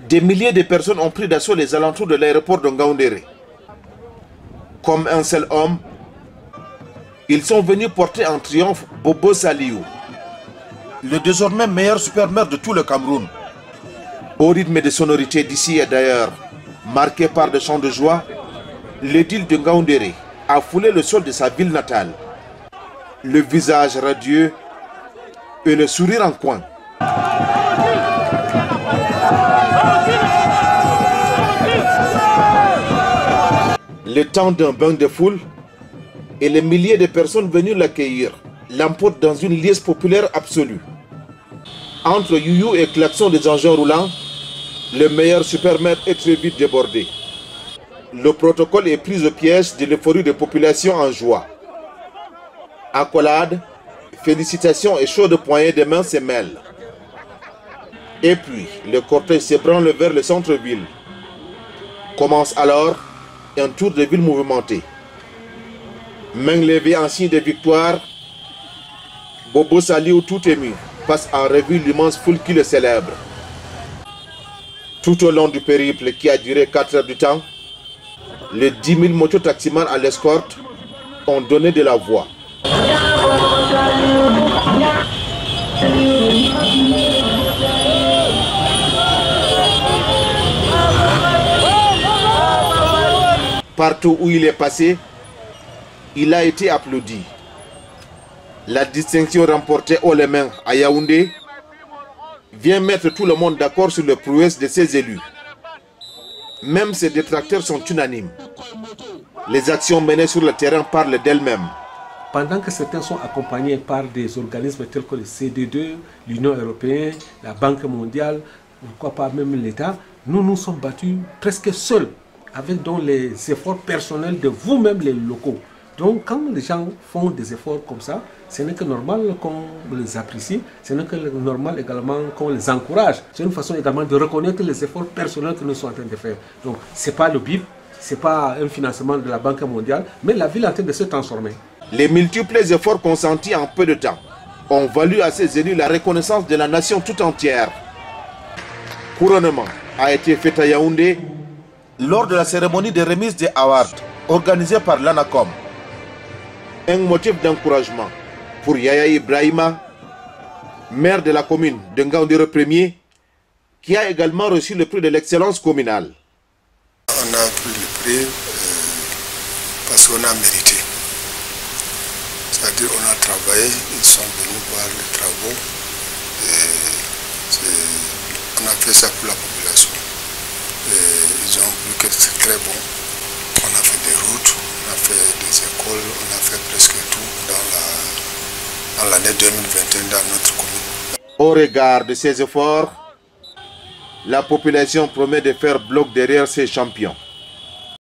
Des milliers de personnes ont pris d'assaut les alentours de l'aéroport de Ngaoundéré. Comme un seul homme, ils sont venus porter en triomphe Bobo Saliou, le désormais meilleur super-maire de tout le Cameroun. Au rythme des sonorités d'ici et d'ailleurs, marqué par des chants de joie, l'édile de Ngaoundéré a foulé le sol de sa ville natale, le visage radieux et le sourire en coin. Le temps d'un bain de foule et les milliers de personnes venues l'accueillir l'emportent dans une liesse populaire absolue. Entre youyou et klaxon des engins roulants, le meilleur super-maire est très vite débordé. Le protocole est pris au piège de l'euphorie de population en joie. Accolades, félicitations et chaudes poignées de main se mêlent. Et puis, le cortège s'ébranle vers le centre-ville. Commence alors un tour de ville mouvementé. Main levée en signe de victoire, Bobo Saliou tout ému passe en revue l'immense foule qui le célèbre. Tout au long du périple qui a duré 4 heures du temps, les 10 000 mototaximans à l'escorte ont donné de la voix. Partout où il est passé, il a été applaudi. La distinction remportée haut les mains à Yaoundé vient mettre tout le monde d'accord sur le prouesse de ses élus. Même ses détracteurs sont unanimes. Les actions menées sur le terrain parlent d'elles-mêmes. Pendant que certains sont accompagnés par des organismes tels que le CD2, l'Union européenne, la Banque mondiale, pourquoi pas même l'État, nous nous sommes battus presque seuls, avec donc les efforts personnels de vous-même les locaux. Donc quand les gens font des efforts comme ça, ce n'est que normal qu'on les apprécie, ce n'est que normal également qu'on les encourage. C'est une façon également de reconnaître les efforts personnels que nous sommes en train de faire. Donc ce n'est pas le BIP, ce n'est pas un financement de la Banque mondiale, mais la ville est en train de se transformer. Les multiples efforts consentis en peu de temps ont valu à ces élus la reconnaissance de la nation tout entière. Couronnement a été fait à Yaoundé lors de la cérémonie de remise des awards organisée par l'ANACOM. Un motif d'encouragement pour Yaya Ibrahima, maire de la commune de Ngaoundéré 1er, qui a également reçu le prix de l'excellence communale. On a pris le prix parce qu'on a mérité. C'est-à-dire qu'on a travaillé, ils sont venus voir les travaux, et on a fait ça pour la population. Et ils ont vu que c'est très bon. On a fait des routes, on a fait des écoles, on a fait presque tout dans l'année 2021 dans notre commune. Au regard de ces efforts, la population promet de faire bloc derrière ses champions.